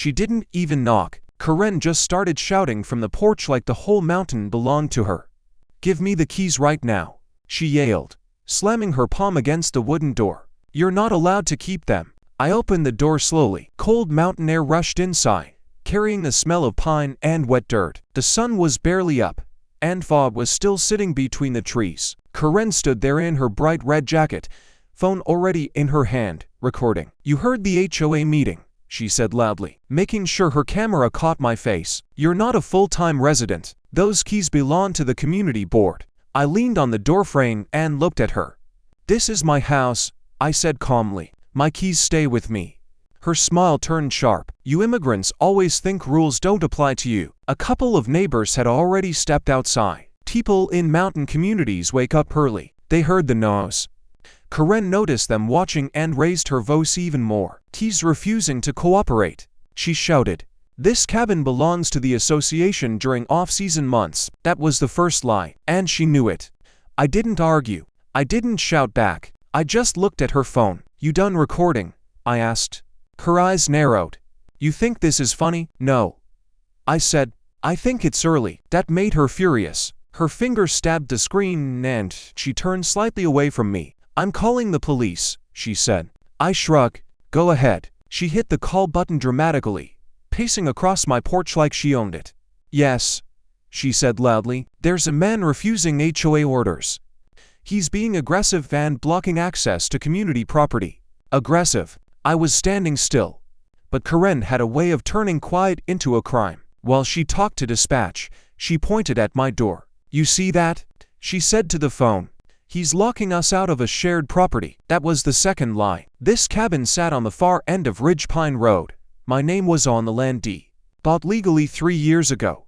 She didn't even knock. Karen just started shouting from the porch like the whole mountain belonged to her. "Give me the keys right now," she yelled, slamming her palm against the wooden door. "You're not allowed to keep them." I opened the door slowly. Cold mountain air rushed inside, carrying the smell of pine and wet dirt. The sun was barely up, and fog was still sitting between the trees. Karen stood there in her bright red jacket, phone already in her hand, recording. "You heard the HOA meeting," she said loudly, making sure her camera caught my face. "You're not a full-time resident. Those keys belong to the community board." I leaned on the doorframe and looked at her. "This is my house," I said calmly. "My keys stay with me." Her smile turned sharp. "You immigrants always think rules don't apply to you." A couple of neighbors had already stepped outside. People in mountain communities wake up early. They heard the noise. Karen noticed them watching and raised her voice even more. "He's refusing to cooperate," she shouted. "This cabin belongs to the association during off-season months." That was the first lie, and she knew it. I didn't argue. I didn't shout back. I just looked at her phone. "You done recording?" I asked. Her eyes narrowed. "You think this is funny?" "No," I said. "I think it's early." That made her furious. Her finger stabbed the screen and she turned slightly away from me. "I'm calling the police," she said. I shrugged. "Go ahead." She hit the call button dramatically, pacing across my porch like she owned it. "Yes," she said loudly. "There's a man refusing HOA orders. He's being aggressive and blocking access to community property." Aggressive. I was standing still. But Karen had a way of turning quiet into a crime. While she talked to dispatch, she pointed at my door. "You see that?" she said to the phone. "He's locking us out of a shared property." That was the second lie. This cabin sat on the far end of Ridge Pine Road. My name was on the land deed. Bought legally 3 years ago.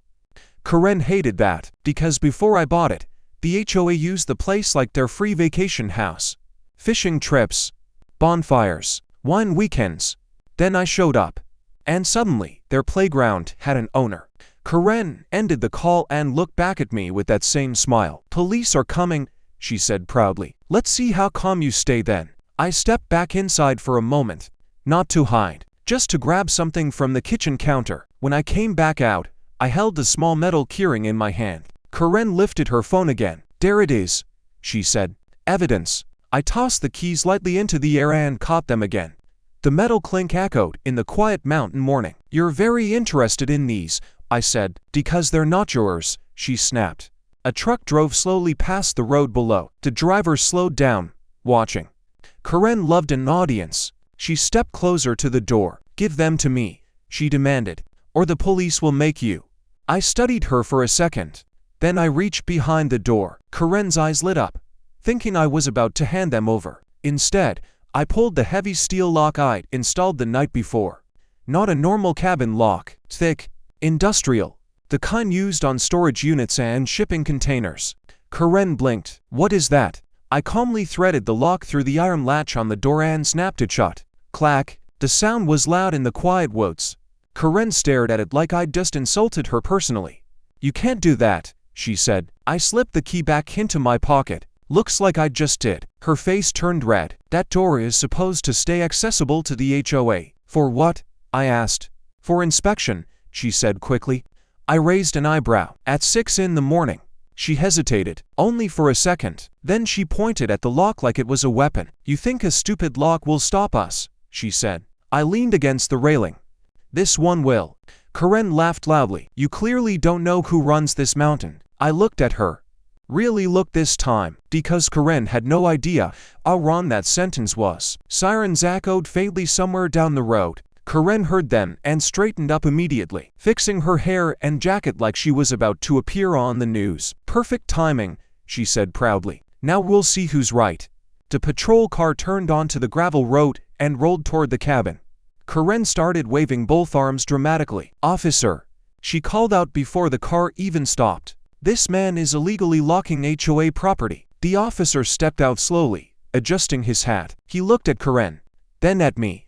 Karen hated that, because before I bought it, the HOA used the place like their free vacation house. Fishing trips, bonfires, wine weekends. Then I showed up. And suddenly, their playground had an owner. Karen ended the call and looked back at me with that same smile. "Police are coming," she said proudly. "Let's see how calm you stay then." I stepped back inside for a moment, not to hide, just to grab something from the kitchen counter. When I came back out, I held the small metal keyring in my hand. Karen lifted her phone again. "There it is," she said. "Evidence." I tossed the keys lightly into the air and caught them again. The metal clink echoed in the quiet mountain morning. "You're very interested in these," I said. "Because they're not yours," she snapped. A truck drove slowly past the road below. The driver slowed down, watching. Karen loved an audience. She stepped closer to the door. "Give them to me," she demanded, "or the police will make you." I studied her for a second. Then I reached behind the door. Karen's eyes lit up, thinking I was about to hand them over. Instead, I pulled the heavy steel lock I'd installed the night before. Not a normal cabin lock, thick, industrial, the kind used on storage units and shipping containers. Karen blinked. "What is that?" I calmly threaded the lock through the iron latch on the door and snapped it shut. Clack. The sound was loud in the quiet woods. Karen stared at it like I'd just insulted her personally. "You can't do that," she said. I slipped the key back into my pocket. "Looks like I just did." Her face turned red. "That door is supposed to stay accessible to the HOA. For what?" I asked. "For inspection," she said quickly. I raised an eyebrow. "At 6 in the morning." She hesitated, only for a second. Then she pointed at the lock like it was a weapon. "You think a stupid lock will stop us?" she said. I leaned against the railing. "This one will." Karen laughed loudly. "You clearly don't know who runs this mountain." I looked at her. Really looked this time, because Karen had no idea how wrong that sentence was. Sirens echoed faintly somewhere down the road. Karen heard them and straightened up immediately, fixing her hair and jacket like she was about to appear on the news. "Perfect timing," she said proudly. "Now we'll see who's right." The patrol car turned onto the gravel road and rolled toward the cabin. Karen started waving both arms dramatically. "Officer," she called out before the car even stopped. "This man is illegally locking HOA property." The officer stepped out slowly, adjusting his hat. He looked at Karen, then at me,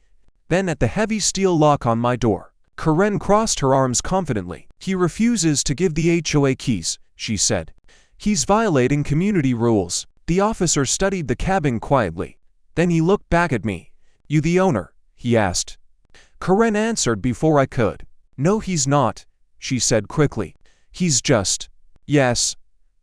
then at the heavy steel lock on my door. Karen crossed her arms confidently. "He refuses to give the HOA keys," she said. "He's violating community rules." The officer studied the cabin quietly. Then he looked back at me. "You the owner?" he asked. Karen answered before I could. No, he's not, she said quickly. He's just… Yes,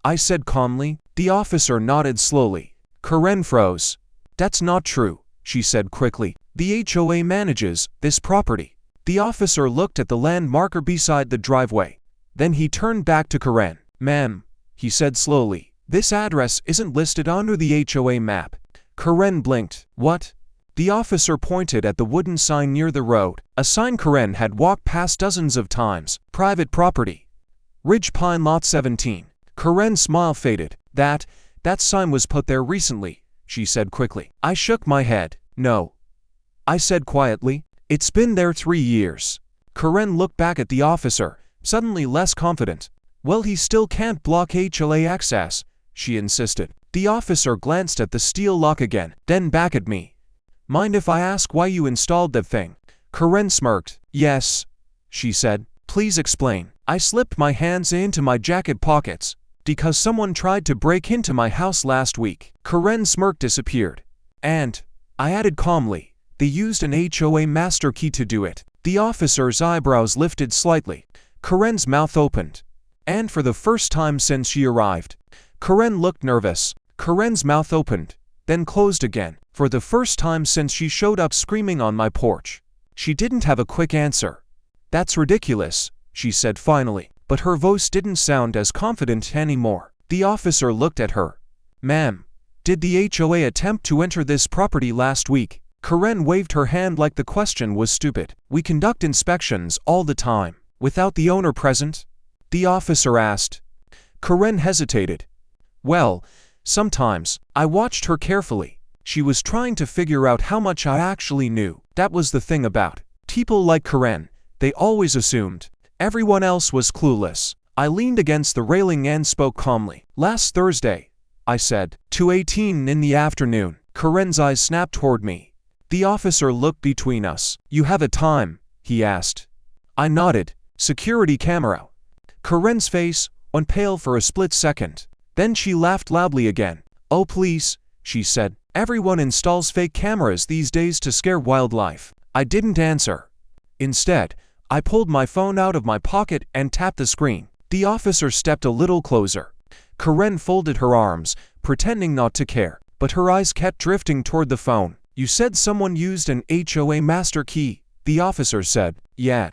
I said calmly. The officer nodded slowly. Karen froze. That's not true, she said quickly. The HOA manages this property. The officer looked at the land marker beside the driveway. Then he turned back to Karen. Ma'am, he said slowly, this address isn't listed under the HOA map. Karen blinked. What? The officer pointed at the wooden sign near the road, a sign Karen had walked past dozens of times. Private property. Ridge Pine Lot 17. Karen's smile faded. That sign was put there recently, she said quickly. I shook my head. No, I said quietly. It's been there 3 years. Karen looked back at the officer, suddenly less confident. Well, he still can't block HOA access, she insisted. The officer glanced at the steel lock again, then back at me. Mind if I ask why you installed that thing? Karen smirked. Yes, she said. Please explain. I slipped my hands into my jacket pockets. Because someone tried to break into my house last week. Karen's smirk disappeared. And, I added calmly, they used an HOA master key to do it. The officer's eyebrows lifted slightly. Karen's mouth opened. And for the first time since she arrived. Karen looked nervous. Karen's mouth opened, then closed again. For the first time since she showed up screaming on my porch. She didn't have a quick answer. That's ridiculous, she said finally, but her voice didn't sound as confident anymore. The officer looked at her. Ma'am, did the HOA attempt to enter this property last week? Karen waved her hand like the question was stupid. We conduct inspections all the time. Without the owner present? The officer asked. Karen hesitated. Well, sometimes. I watched her carefully. She was trying to figure out how much I actually knew. That was the thing about people like Karen. They always assumed everyone else was clueless. I leaned against the railing and spoke calmly. Last Thursday, I said, 2:18 in the afternoon. Karen's eyes snapped toward me. The officer looked between us. You have a time? He asked. I nodded. Security camera. Karen's face went pale for a split second. Then she laughed loudly again. Oh please, she said. Everyone installs fake cameras these days to scare wildlife. I didn't answer. Instead, I pulled my phone out of my pocket and tapped the screen. The officer stepped a little closer. Karen folded her arms, pretending not to care, but her eyes kept drifting toward the phone. You said someone used an HOA master key, the officer said. Yeah,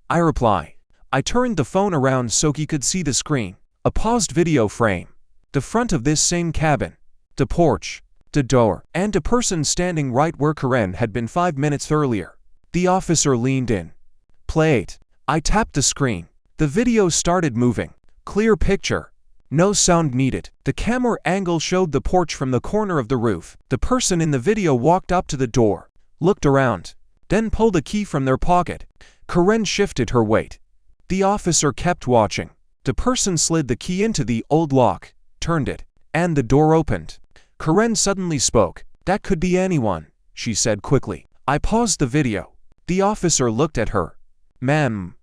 I reply. I turned the phone around so he could see the screen. A paused video frame. The front of this same cabin. The porch. The door. And a person standing right where Karen had been 5 minutes earlier. The officer leaned in. Play it. I tapped the screen. The video started moving. Clear picture. No sound needed. The camera angle showed the porch from the corner of the roof. The person in the video walked up to the door, looked around, then pulled a key from their pocket. Karen shifted her weight. The officer kept watching. The person slid the key into the old lock, turned it, and the door opened. Karen suddenly spoke. That could be anyone, she said quickly. I paused the video. The officer looked at her. Ma'am.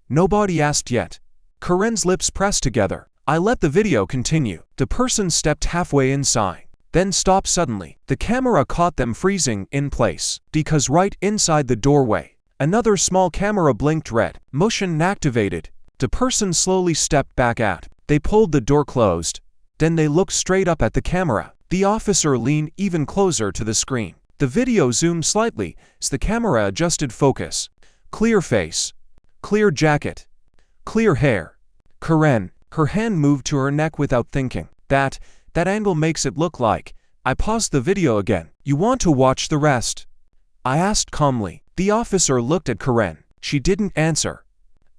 Nobody asked yet. Karen's lips pressed together. I let the video continue. The person stepped halfway inside, then stopped suddenly. The camera caught them freezing in place, because right inside the doorway, another small camera blinked red. Motion activated. The person slowly stepped back out. They pulled the door closed. Then they looked straight up at the camera. The officer leaned even closer to the screen. The video zoomed slightly as the camera adjusted focus. Clear face. Clear jacket. Clear hair. Karen. Her hand moved to her neck without thinking. That angle makes it look like. I paused the video again. You want to watch the rest? I asked calmly. The officer looked at Karen. She didn't answer.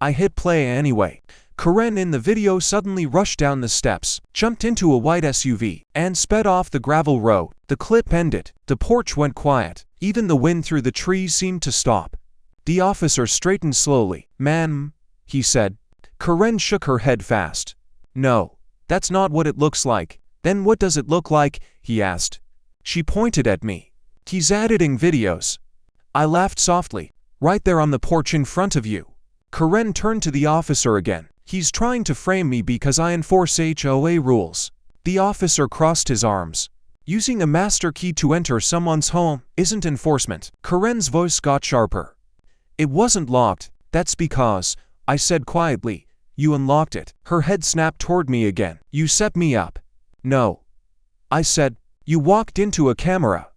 I hit play anyway. Karen in the video suddenly rushed down the steps, jumped into a white SUV, and sped off the gravel road. The clip ended. The porch went quiet. Even the wind through the trees seemed to stop. The officer straightened slowly. Ma'am, he said. Karen shook her head fast. No, that's not what it looks like. Then what does it look like? He asked. She pointed at me. He's editing videos. I laughed softly. Right there on the porch in front of you. Karen turned to the officer again. He's trying to frame me because I enforce HOA rules. The officer crossed his arms. Using a master key to enter someone's home isn't enforcement. Karen's voice got sharper. It wasn't locked. That's because, I said quietly, you unlocked it. Her head snapped toward me again. You set me up. No. I said, you walked into a camera.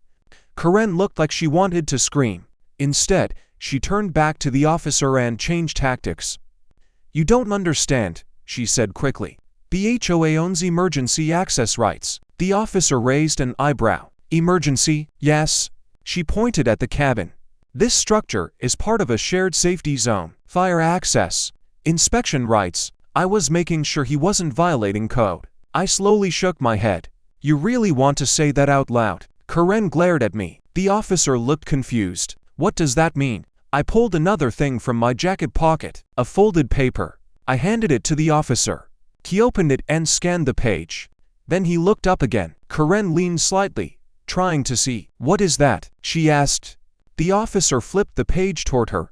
Karen looked like she wanted to scream. Instead, she turned back to the officer and changed tactics. You don't understand, she said quickly. The HOA owns emergency access rights. The officer raised an eyebrow. Emergency, yes. She pointed at the cabin. This structure is part of a shared safety zone. Fire access. Inspection rights. I was making sure he wasn't violating code. I slowly shook my head. You really want to say that out loud? Karen glared at me. The officer looked confused. What does that mean? I pulled another thing from my jacket pocket. A folded paper. I handed it to the officer. He opened it and scanned the page. Then he looked up again. Karen leaned slightly, trying to see. What is that? She asked. The officer flipped the page toward her.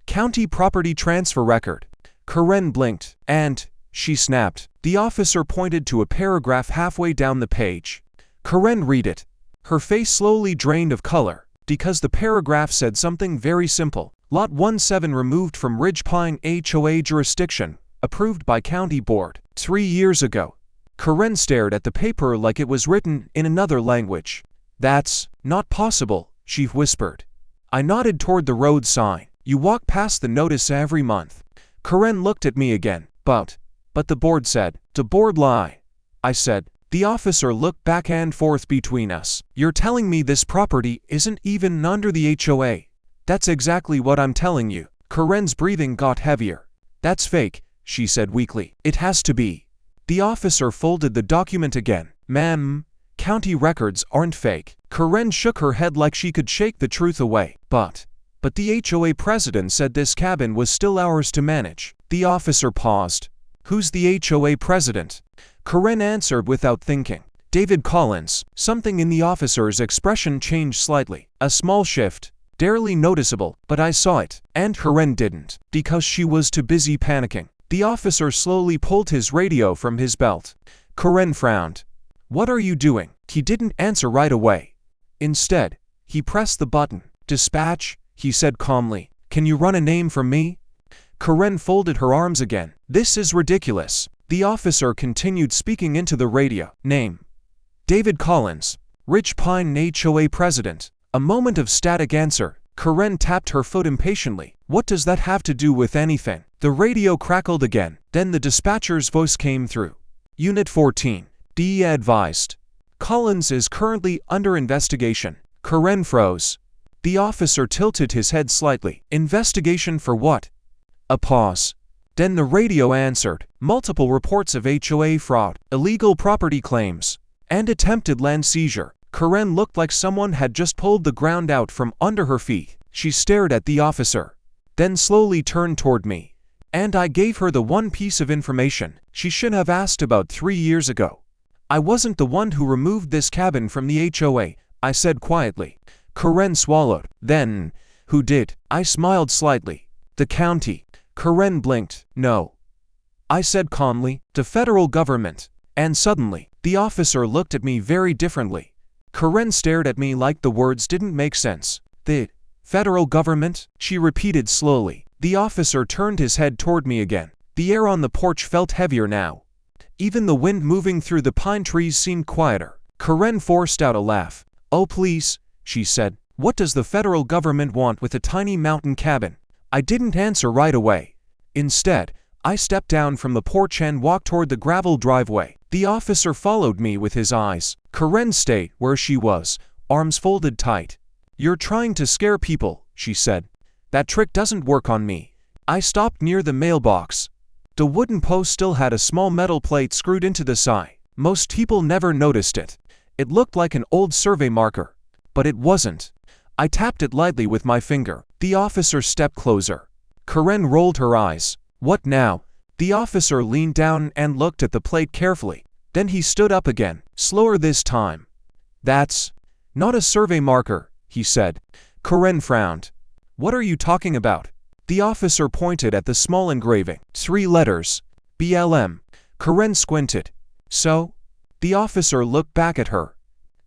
County property transfer record. Karen blinked, and she snapped. The officer pointed to a paragraph halfway down the page. Karen read it. Her face slowly drained of color, because the paragraph said something very simple. Lot 17 removed from Ridge Pine HOA jurisdiction, approved by County Board, 3 years ago. Karen stared at the paper like it was written in another language. That's not possible, she whispered. I nodded toward the road sign. You walk past the notice every month. Karen looked at me again. But the board said. The board lie. I said. The officer looked back and forth between us. You're telling me this property isn't even under the HOA? That's exactly what I'm telling you. Karen's breathing got heavier. That's fake, she said weakly. It has to be. The officer folded the document again. Ma'am, county records aren't fake. Karen shook her head like she could shake the truth away. But the HOA president said this cabin was still ours to manage. The officer paused. Who's the HOA president? Karen answered without thinking. David Collins. Something in the officer's expression changed slightly. A small shift. Barely noticeable, but I saw it. And Karen didn't. Because she was too busy panicking. The officer slowly pulled his radio from his belt. Karen frowned. What are you doing? He didn't answer right away. Instead, he pressed the button. Dispatch, he said calmly. Can you run a name from me? Karen folded her arms again. This is ridiculous. The officer continued speaking into the radio. Name. David Collins. Ridge Pine HOA president. A moment of static answer. Karen tapped her foot impatiently. What does that have to do with anything? The radio crackled again. Then the dispatcher's voice came through. Unit 14. DE advised. Collins is currently under investigation. Karen froze. The officer tilted his head slightly. Investigation for what? A pause. Then the radio answered. Multiple reports of HOA fraud, illegal property claims, and attempted land seizure. Karen looked like someone had just pulled the ground out from under her feet. She stared at the officer, then slowly turned toward me. And I gave her the one piece of information she should have asked about 3 years ago. I wasn't the one who removed this cabin from the HOA, I said quietly. Karen swallowed. Then, who did? I smiled slightly. The county. Karen blinked. No. I said calmly, the federal government. And suddenly, the officer looked at me very differently. Karen stared at me like the words didn't make sense. The federal government? She repeated slowly. The officer turned his head toward me again. The air on the porch felt heavier now. Even the wind moving through the pine trees seemed quieter. Karen forced out a laugh. Oh please, she said. What does the federal government want with a tiny mountain cabin? I didn't answer right away. Instead, I stepped down from the porch and walked toward the gravel driveway. The officer followed me with his eyes. Karen stayed where she was, arms folded tight. You're trying to scare people, she said. That trick doesn't work on me. I stopped near the mailbox. The wooden post still had a small metal plate screwed into the side. Most people never noticed it. It looked like an old survey marker. But it wasn't. I tapped it lightly with my finger. The officer stepped closer. Karen rolled her eyes. What now? The officer leaned down and looked at the plate carefully. Then he stood up again, slower this time. That's not a survey marker, he said. Karen frowned. What are you talking about? The officer pointed at the small engraving. 3 letters. BLM. Karen squinted. So? The officer looked back at her.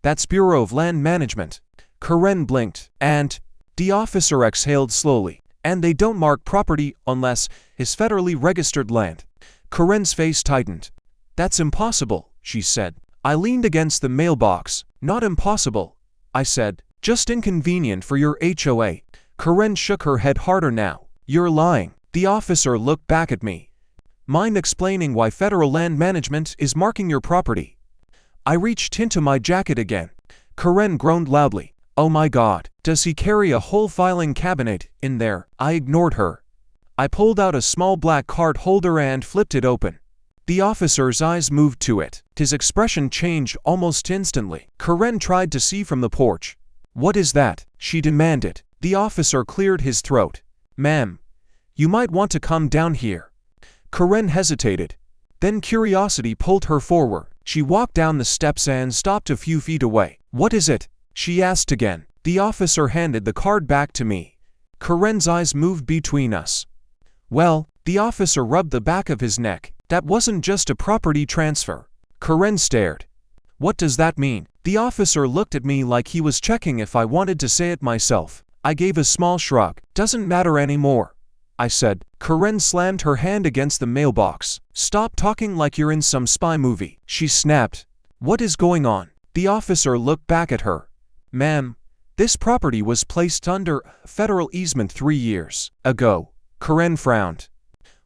That's Bureau of Land Management. Karen blinked, and the officer exhaled slowly. And they don't mark property unless it's federally registered land. Karen's face tightened. That's impossible, she said. I leaned against the mailbox. Not impossible, I said. Just inconvenient for your HOA. Karen shook her head harder now. You're lying. The officer looked back at me. Mind explaining why federal land management is marking your property? I reached into my jacket again. Karen groaned loudly. Oh my God, does he carry a whole filing cabinet in there? I ignored her. I pulled out a small black card holder and flipped it open. The officer's eyes moved to it. His expression changed almost instantly. Karen tried to see from the porch. What is that? She demanded. The officer cleared his throat. Ma'am, you might want to come down here. Karen hesitated. Then curiosity pulled her forward. She walked down the steps and stopped a few feet away. What is it? She asked again. The officer handed the card back to me. Karen's eyes moved between us. Well, the officer rubbed the back of his neck. That wasn't just a property transfer. Karen stared. What does that mean? The officer looked at me like he was checking if I wanted to say it myself. I gave a small shrug. Doesn't matter anymore, I said. Karen slammed her hand against the mailbox. Stop talking like you're in some spy movie, she snapped. What is going on? The officer looked back at her. Ma'am, this property was placed under federal easement 3 years ago. Karen frowned.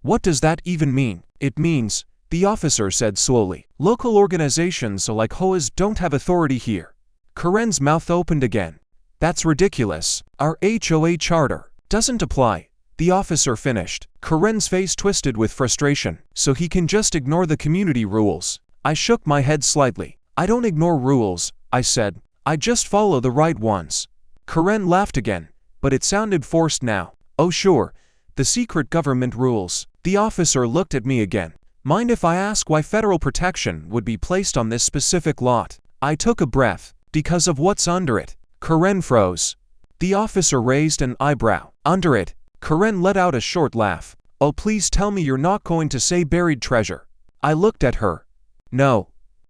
What does that even mean? It means, the officer said slowly, local organizations like HOAs don't have authority here. Karen's mouth opened again. That's ridiculous. Our HOA charter doesn't apply. The officer finished. Karen's face twisted with frustration. So he can just ignore the community rules. I shook my head slightly. I don't ignore rules, I said. I just follow the right ones. Karen laughed again, but it sounded forced now. Oh sure, the secret government rules. The officer looked at me again. Mind if I ask why federal protection would be placed on this specific lot? I took a breath. Because of what's under it. Karen froze. The officer raised an eyebrow. Under it. Karen let out a short laugh. Oh, please tell me you're not going to say buried treasure. I looked at her. No.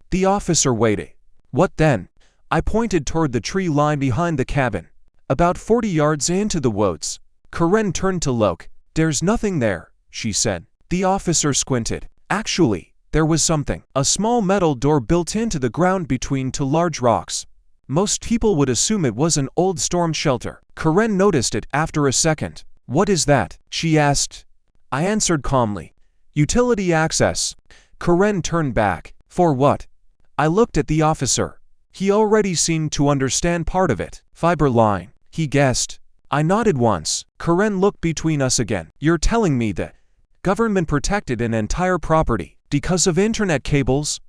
The officer waited. What then? I pointed toward the tree line behind the cabin. About 40 yards into the woods. Karen turned to look. There's nothing there, she said. The officer squinted. Actually, there was something. A small metal door built into the ground between two large rocks. Most people would assume it was an old storm shelter. Karen noticed it after a second. What is that? She asked. I answered calmly. Utility access. Karen turned back. For what? I looked at the officer. He already seemed to understand part of it. Fiber line, he guessed. I nodded once. Karen looked between us again. You're telling me that government protected an entire property because of internet cables?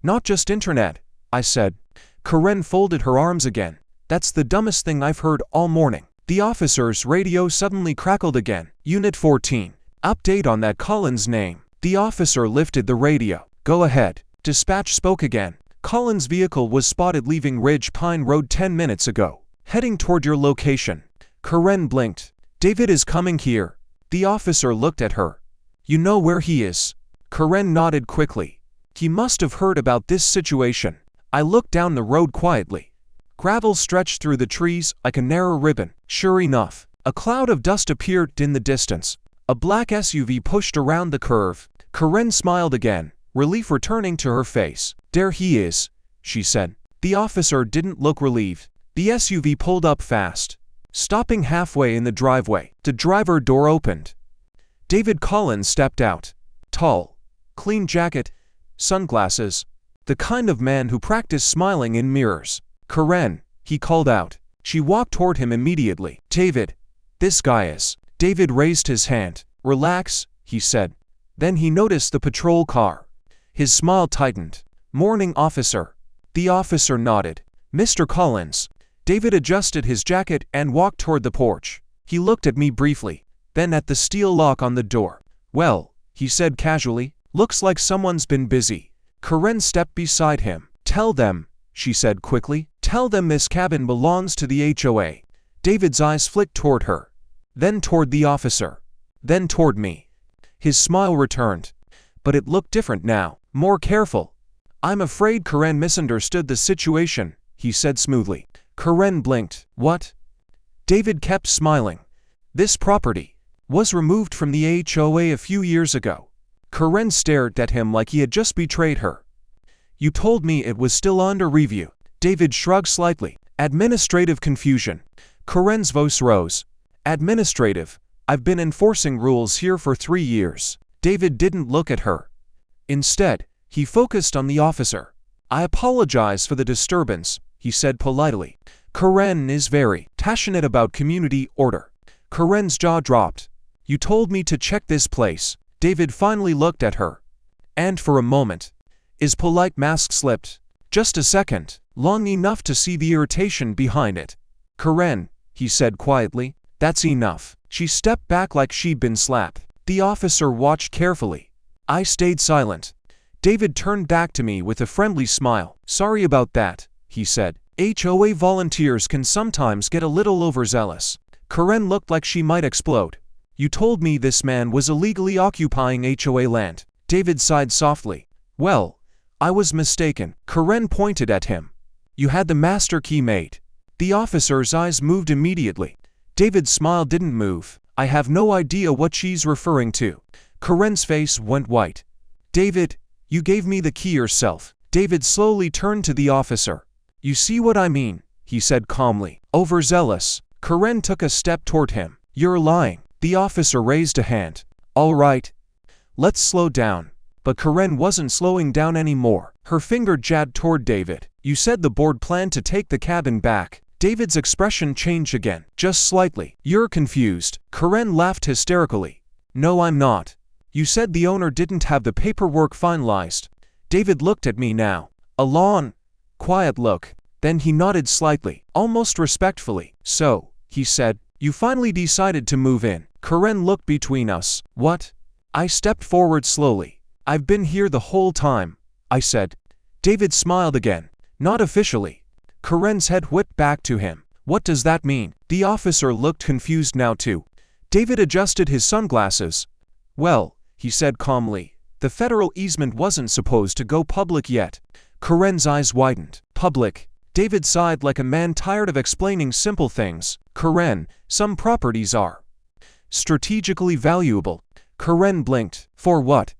Not just internet, I said. Karen folded her arms again. That's the dumbest thing I've heard all morning. The officer's radio suddenly crackled again. Unit 14. Update on that Collins name. The officer lifted the radio. Go ahead. Dispatch spoke again. Collins' vehicle was spotted leaving Ridge Pine Road 10 minutes ago, heading toward your location. Karen blinked. David is coming here. The officer looked at her. You know where he is? Karen nodded quickly. He must have heard about this situation. I looked down the road quietly. Gravel stretched through the trees like a narrow ribbon. Sure enough, a cloud of dust appeared in the distance. A black SUV pushed around the curve. Karen smiled again, relief returning to her face. There he is, she said. The officer didn't look relieved. The SUV pulled up fast, stopping halfway in the driveway. The driver door opened. David Collins stepped out. Tall, clean jacket, sunglasses. The kind of man who practiced smiling in mirrors. Karen, he called out. She walked toward him immediately. David, this guy is. David raised his hand. Relax, he said. Then he noticed the patrol car. His smile tightened. Morning, officer. The officer nodded. Mr. Collins. David adjusted his jacket and walked toward the porch. He looked at me briefly, then at the steel lock on the door. Well, he said casually, looks like someone's been busy. Karen stepped beside him. Tell them, she said quickly. Tell them this cabin belongs to the HOA. David's eyes flicked toward her, then toward the officer, then toward me. His smile returned, but it looked different now, more careful. I'm afraid Karen misunderstood the situation, he said smoothly. Karen blinked. What? David kept smiling. This property was removed from the HOA a few years ago. Karen stared at him like he had just betrayed her. You told me it was still under review. David shrugged slightly. Administrative confusion. Karen's voice rose. Administrative? I've been enforcing rules here for 3 years. David didn't look at her. Instead, he focused on the officer. I apologize for the disturbance, he said politely. Karen is very passionate about community order. Karen's jaw dropped. You told me to check this place. David finally looked at her. And for a moment, his polite mask slipped. Just a second, long enough to see the irritation behind it. Karen, he said quietly, that's enough. She stepped back like she'd been slapped. The officer watched carefully. I stayed silent. David turned back to me with a friendly smile. Sorry about that, he said. HOA volunteers can sometimes get a little overzealous. Karen looked like she might explode. You told me this man was illegally occupying HOA land. David sighed softly. Well, I was mistaken. Karen pointed at him. You had the master key made. The officer's eyes moved immediately. David's smile didn't move. I have no idea what she's referring to. Karen's face went white. David, you gave me the key yourself. David slowly turned to the officer. You see what I mean, he said calmly. Overzealous. Karen took a step toward him. You're lying. The officer raised a hand. All right. Let's slow down. But Karen wasn't slowing down anymore. Her finger jabbed toward David. You said the board planned to take the cabin back. David's expression changed again, just slightly. You're confused. Karen laughed hysterically. No, I'm not. You said the owner didn't have the paperwork finalized. David looked at me now. A long, quiet look. Then he nodded slightly, almost respectfully. So, he said, you finally decided to move in. Karen looked between us. What? I stepped forward slowly. I've been here the whole time, I said. David smiled again. Not officially. Karen's head whipped back to him. What does that mean? The officer looked confused now too. David adjusted his sunglasses. Well, he said calmly, the federal easement wasn't supposed to go public yet. Karen's eyes widened. Public. David sighed like a man tired of explaining simple things. Karen, some properties are strategically valuable. Karen blinked. For what?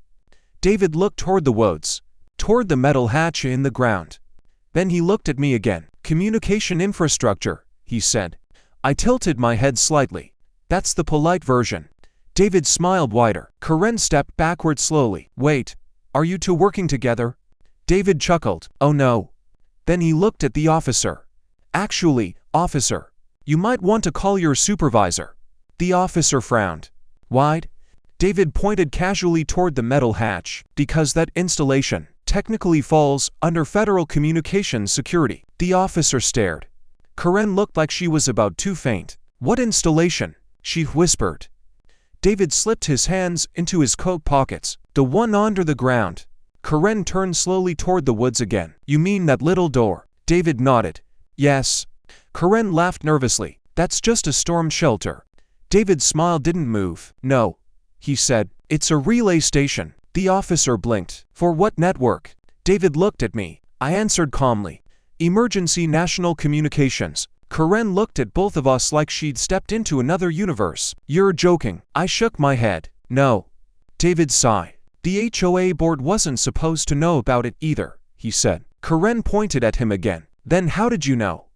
David looked toward the woods, toward the metal hatch in the ground. Then he looked at me again. Communication infrastructure, he said. I tilted my head slightly. That's the polite version. David smiled wider. Karen stepped backward slowly. Wait, are you two working together? David chuckled. Oh no. Then he looked at the officer. Actually, officer, you might want to call your supervisor. The officer frowned. Why'd? David pointed casually toward the metal hatch. Because that installation technically falls under federal communications security. The officer stared. Karen looked like she was about to faint. What installation? She whispered. David slipped his hands into his coat pockets. The one under the ground. Karen turned slowly toward the woods again. You mean that little door? David nodded. Yes. Karen laughed nervously. That's just a storm shelter. David's smile didn't move. No, he said. It's a relay station. The officer blinked. For what network? David looked at me. I answered calmly. Emergency National Communications. Karen looked at both of us like she'd stepped into another universe. You're joking. I shook my head. No. David sighed. The HOA board wasn't supposed to know about it either, he said. Karen pointed at him again. Then how did you know?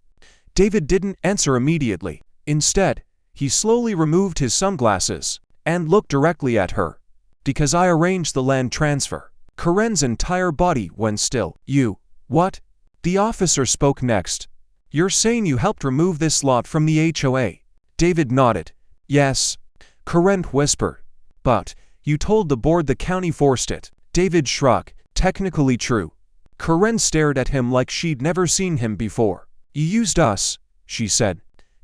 David didn't answer immediately. Instead, he slowly removed his sunglasses and looked directly at her. Because I arranged the land transfer. Karen's entire body went still. You. What? The officer spoke next. You're saying you helped remove this lot from the HOA? David nodded. Yes. Karen whispered. But you told the board the county forced it. David shrugged. Technically true. Karen stared at him like she'd never seen him before. You used us, she said.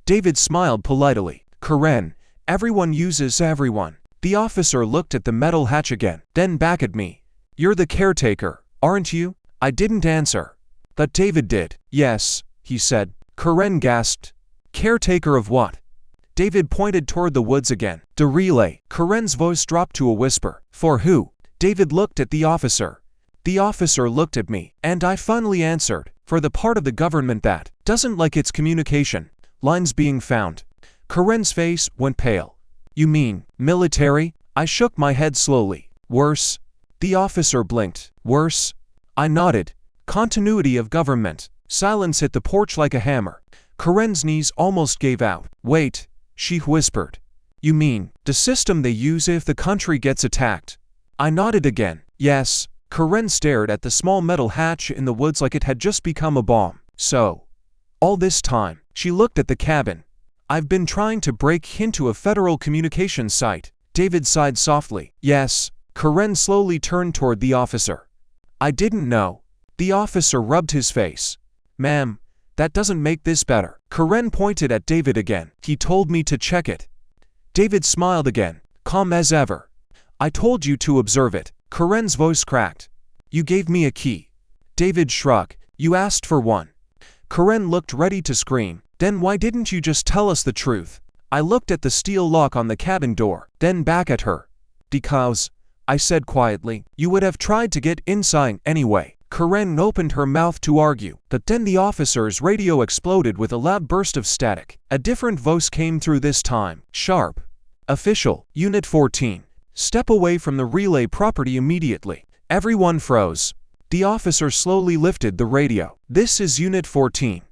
David smiled politely. Karen, everyone uses everyone. The officer looked at the metal hatch again, then back at me. You're the caretaker, aren't you? I didn't answer. But David did. Yes, he said. Karen gasped. Caretaker of what? David pointed toward the woods again. The relay. Karen's voice dropped to a whisper. For who? David looked at the officer. The officer looked at me, and I finally answered. For the part of the government that doesn't like its communication lines being found. Karen's face went pale. You mean, military? I shook my head slowly. Worse? The officer blinked. Worse? I nodded. Continuity of government. Silence hit the porch like a hammer. Karen's knees almost gave out. Wait, she whispered. You mean, the system they use if the country gets attacked? I nodded again. Yes. Karen stared at the small metal hatch in the woods like it had just become a bomb. So, all this time, she looked at the cabin. I've been trying to break into a federal communications site. David sighed softly. Yes. Karen slowly turned toward the officer. I didn't know. The officer rubbed his face. Ma'am, that doesn't make this better. Karen pointed at David again. He told me to check it. David smiled again, calm as ever. I told you to observe it. Karen's voice cracked. You gave me a key. David shrugged. You asked for one. Karen looked ready to scream. Then why didn't you just tell us the truth? I looked at the steel lock on the cabin door, then back at her. Because, I said quietly, you would have tried to get inside anyway. Karen opened her mouth to argue, but then the officer's radio exploded with a loud burst of static. A different voice came through this time. Sharp. Official, Unit 14. Step away from the relay property immediately. Everyone froze. The officer slowly lifted the radio. This is Unit 14.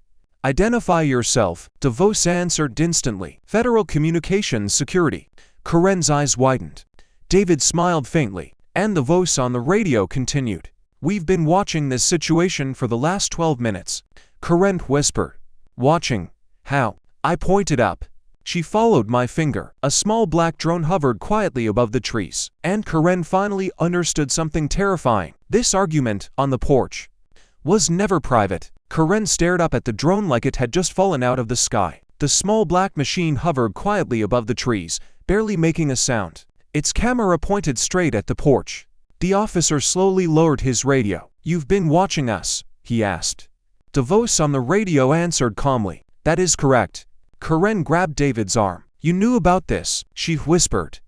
Identify yourself, DeVos answered instantly. Federal Communications Security. Karen's eyes widened. David smiled faintly, and the voice on the radio continued. We've been watching this situation for the last 12 minutes. Karen whispered. Watching? How? I pointed up. She followed my finger. A small black drone hovered quietly above the trees. And Karen finally understood something terrifying. This argument, on the porch, was never private. Karen stared up at the drone like it had just fallen out of the sky. The small black machine hovered quietly above the trees, barely making a sound. Its camera pointed straight at the porch. The officer slowly lowered his radio. You've been watching us, he asked. DeVos on the radio answered calmly. That is correct. Karen grabbed David's arm. You knew about this, she whispered.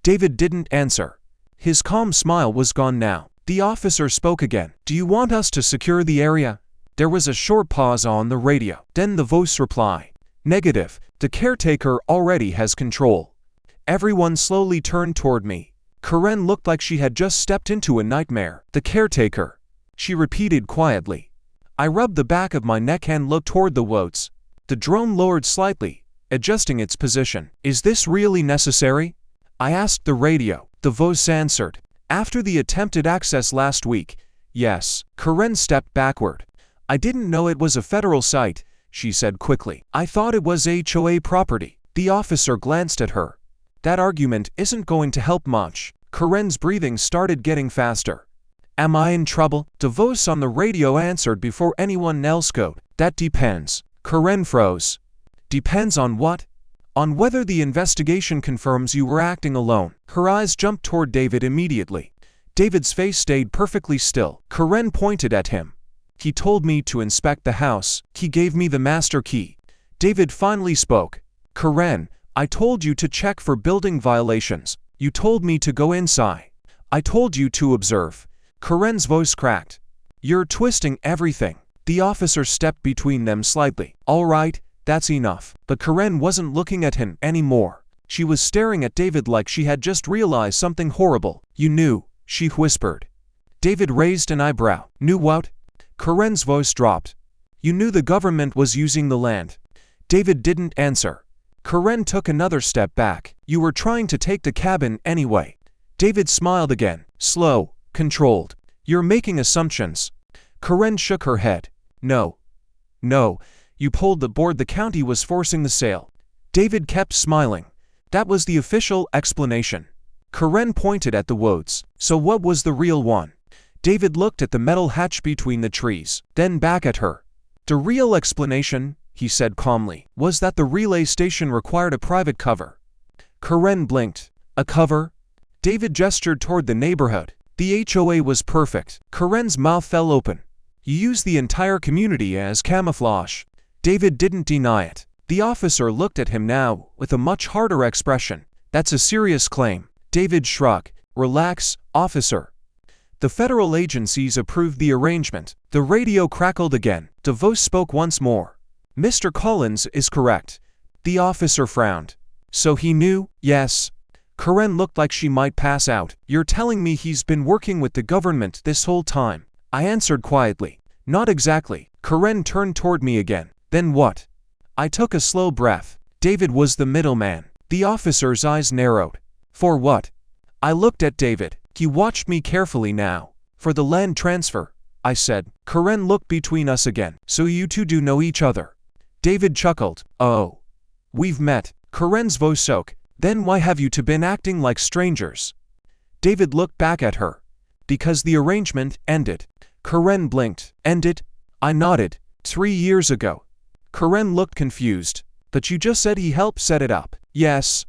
David didn't answer. His calm smile was gone now. The officer spoke again. Do you want us to secure the area? There was a short pause on the radio. Then the voice replied. Negative. The caretaker already has control. Everyone slowly turned toward me. Karen looked like she had just stepped into a nightmare. The caretaker, she repeated quietly. I rubbed the back of my neck and looked toward the woods. The drone lowered slightly, adjusting its position. Is this really necessary? I asked the radio. The voice answered. After the attempted access last week, yes. Karen stepped backward. I didn't know it was a federal site, she said quickly. I thought it was HOA property. The officer glanced at her. That argument isn't going to help much. Karen's breathing started getting faster. Am I in trouble? DeVos on the radio answered before anyone else could. That depends. Karen froze. Depends on what? On whether the investigation confirms you were acting alone. Her eyes jumped toward David immediately. David's face stayed perfectly still. Karen pointed at him. He told me to inspect the house. He gave me the master key. David finally spoke. Karen, I told you to check for building violations. You told me to go inside. I told you to observe. Karen's voice cracked. You're twisting everything. The officer stepped between them slightly. All right, that's enough. But Karen wasn't looking at him anymore. She was staring at David like she had just realized something horrible. You knew, she whispered. David raised an eyebrow. Knew what? Karen's voice dropped. You knew the government was using the land. David didn't answer. Karen took another step back. You were trying to take the cabin anyway. David smiled again. Slow, controlled. You're making assumptions. Karen shook her head. No. No. You pulled the board the county was forcing the sale. David kept smiling. That was the official explanation. Karen pointed at the woods. So what was the real one? David looked at the metal hatch between the trees, then back at her. The real explanation, he said calmly, was that the relay station required a private cover. Karen blinked. A cover? David gestured toward the neighborhood. The HOA was perfect. Karen's mouth fell open. You used the entire community as camouflage. David didn't deny it. The officer looked at him now with a much harder expression. That's a serious claim. David shrugged. Relax, officer. The federal agencies approved the arrangement. The radio crackled again. DeVos spoke once more. Mr. Collins is correct. The officer frowned. So he knew? Yes. Karen looked like she might pass out. You're telling me he's been working with the government this whole time? I answered quietly. Not exactly. Karen turned toward me again. Then what? I took a slow breath. David was the middleman. The officer's eyes narrowed. For what? I looked at David. He watched me carefully now. For the land transfer, I said. Karen looked between us again. So you two do know each other? David chuckled. Oh. We've met. Karen's voice shook. Then why have you two been acting like strangers? David looked back at her. Because the arrangement ended. Karen blinked. Ended? I nodded. 3 years ago. Karen looked confused. But you just said he helped set it up. Yes.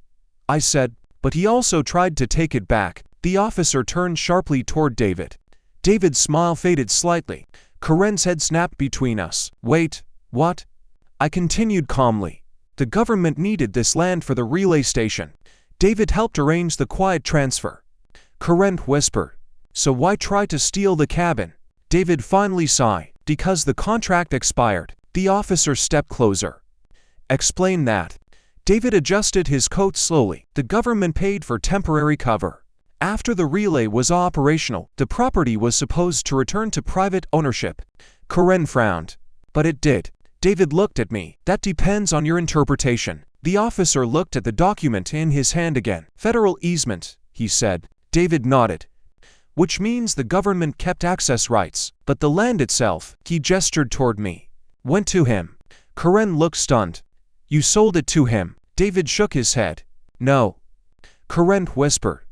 I said. But he also tried to take it back. The officer turned sharply toward David. David's smile faded slightly. Karen's head snapped between us. Wait. What? I continued calmly. The government needed this land for the relay station. David helped arrange the quiet transfer. Karen whispered. So why try to steal the cabin? David finally sighed. Because the contract expired. The officer stepped closer. Explain that. David adjusted his coat slowly. The government paid for temporary cover. After the relay was operational, the property was supposed to return to private ownership. Karen frowned. But it did. David looked at me. That depends on your interpretation. The officer looked at the document in his hand again. Federal easement, he said. David nodded. Which means the government kept access rights, but the land itself, he gestured toward me, went to him. Karen looked stunned. You sold it to him? David shook his head. No. Karen whispered.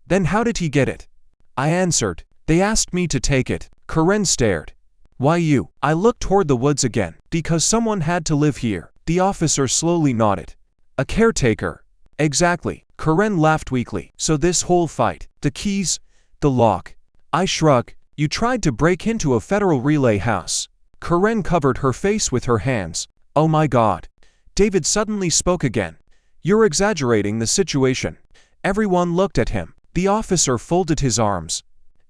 Then how did he get it? I answered. They asked me to take it. Karen stared. Why you? I looked toward the woods again. Because someone had to live here. The officer slowly nodded. A caretaker. Exactly. Karen laughed weakly. So this whole fight, the keys, the lock. I shrugged. You tried to break into a federal relay house. Karen covered her face with her hands. Oh my God. David suddenly spoke again. You're exaggerating the situation. Everyone looked at him. The officer folded his arms.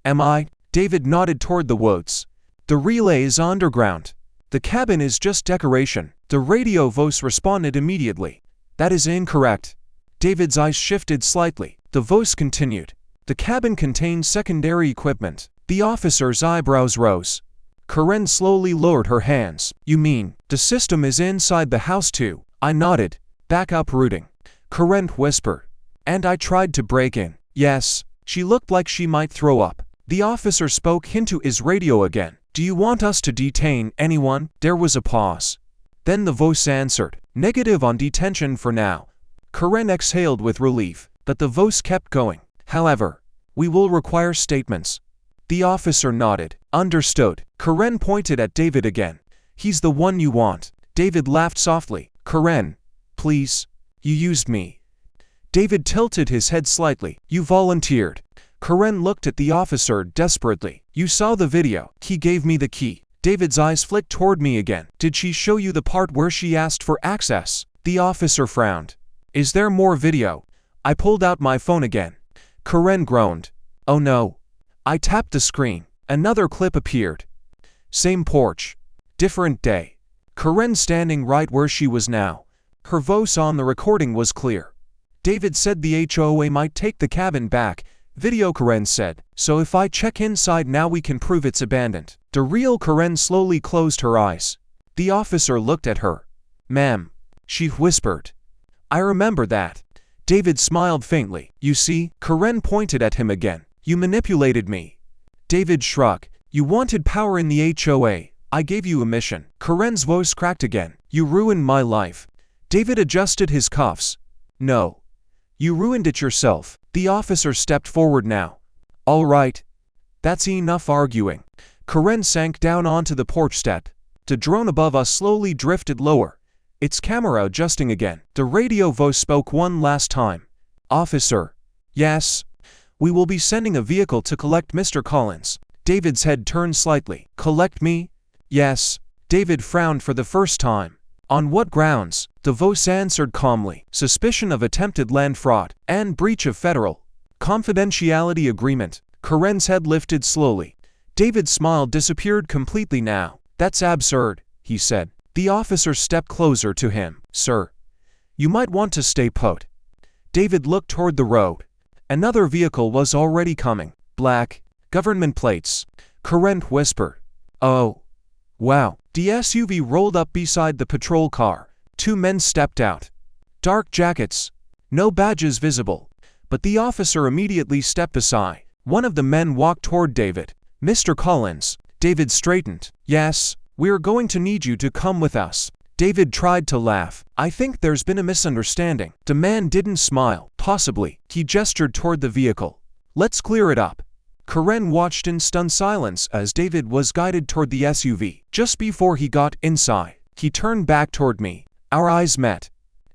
Am I? David nodded toward the woods. The relay is underground. The cabin is just decoration. The radio voice responded immediately. That is incorrect. David's eyes shifted slightly. The voice continued. The cabin contains secondary equipment. The officer's eyebrows rose. Karen slowly lowered her hands. You mean, the system is inside the house too? I nodded. Back uprooting. Karen whispered. And I tried to break in. Yes. She looked like she might throw up. The officer spoke into his radio again. Do you want us to detain anyone? There was a pause. Then the voice answered. Negative on detention for now. Karen exhaled with relief, but the voice kept going. However, we will require statements. The officer nodded. Understood. Karen pointed at David again. He's the one you want. David laughed softly. Karen, please. You used me. David tilted his head slightly. You volunteered. Karen looked at the officer desperately. You saw the video. He gave me the key. David's eyes flicked toward me again. Did she show you the part where she asked for access? The officer frowned. Is there more video? I pulled out my phone again. Karen groaned. Oh no. I tapped the screen. Another clip appeared. Same porch. Different day. Karen standing right where she was now. Her voice on the recording was clear. David said the HOA might take the cabin back. Video Karen said. So if I check inside now we can prove it's abandoned. The real Karen slowly closed her eyes. The officer looked at her. Ma'am. She whispered. I remember that. David smiled faintly. You see, Karen pointed at him again. You manipulated me. David shrugged. You wanted power in the HOA. I gave you a mission. Karen's voice cracked again. You ruined my life. David adjusted his cuffs. No. You ruined it yourself. The officer stepped forward now. All right. That's enough arguing. Karen sank down onto the porch step. The drone above us slowly drifted lower. Its camera adjusting again. The radio voice spoke one last time. Officer. Yes. We will be sending a vehicle to collect Mr. Collins. David's head turned slightly. Collect me? Yes. David frowned for the first time. On what grounds? The voice answered calmly. Suspicion of attempted land fraud and breach of federal confidentiality agreement. Karen's head lifted slowly. David's smile disappeared completely now. That's absurd, he said. The officer stepped closer to him. Sir, You might want to stay put. David looked toward the road. Another vehicle was already coming. Black, government plates. Karen whispered. Oh. Wow. The SUV rolled up beside the patrol car. Two men stepped out. Dark jackets. No badges visible. But the officer immediately stepped aside. One of the men walked toward David. Mr. Collins. David straightened. Yes, we're going to need you to come with us. David tried to laugh. I think there's been a misunderstanding. The man didn't smile. Possibly. He gestured toward the vehicle. Let's clear it up. Karen watched in stunned silence as David was guided toward the SUV. Just before he got inside, he turned back toward me. Our eyes met.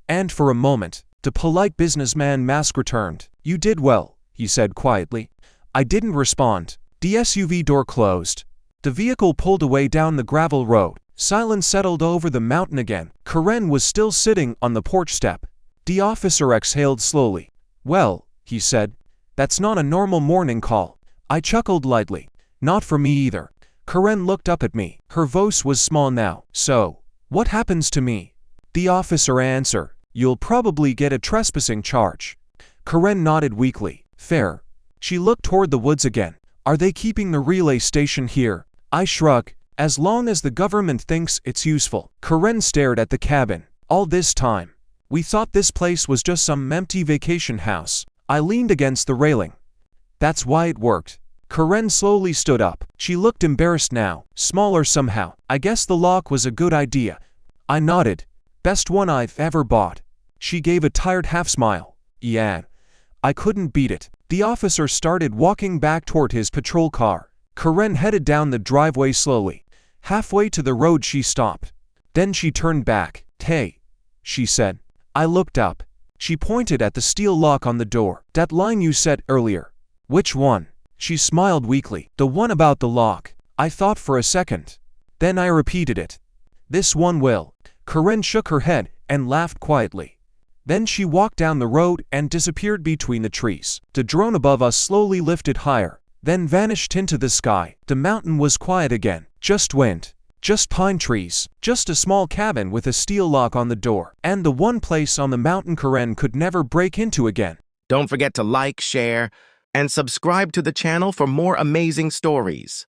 And for a moment, the polite businessman mask returned. You did well, he said quietly. I didn't respond. The SUV door closed. The vehicle pulled away down the gravel road. Silence settled over the mountain again. Karen was still sitting on the porch step. The officer exhaled slowly. Well, he said, that's not a normal morning call. I chuckled lightly. Not for me either. Karen looked up at me. Her voice was small now. So, what happens to me? The officer answered. You'll probably get a trespassing charge. Karen nodded weakly. Fair. She looked toward the woods again. Are they keeping the relay station here? I shrugged. As long as the government thinks it's useful. Karen stared at the cabin. All this time, we thought this place was just some empty vacation house. I leaned against the railing. That's why it worked. Karen slowly stood up. She looked embarrassed now, smaller somehow. I guess the lock was a good idea. I nodded. Best one I've ever bought. She gave a tired half-smile. Yeah. I couldn't beat it. The officer started walking back toward his patrol car. Karen headed down the driveway slowly. Halfway to the road she stopped. Then she turned back. Hey, she said. I looked up. She pointed at the steel lock on the door. That line you said earlier. Which one? She smiled weakly. The one about the lock. I thought for a second. Then I repeated it. This one will. Karen shook her head and laughed quietly. Then she walked down the road and disappeared between the trees. The drone above us slowly lifted higher, then vanished into the sky. The mountain was quiet again. Just wind. Just pine trees. Just a small cabin with a steel lock on the door. And the one place on the mountain Karen could never break into again. Don't forget to like, share, and subscribe to the channel for more amazing stories.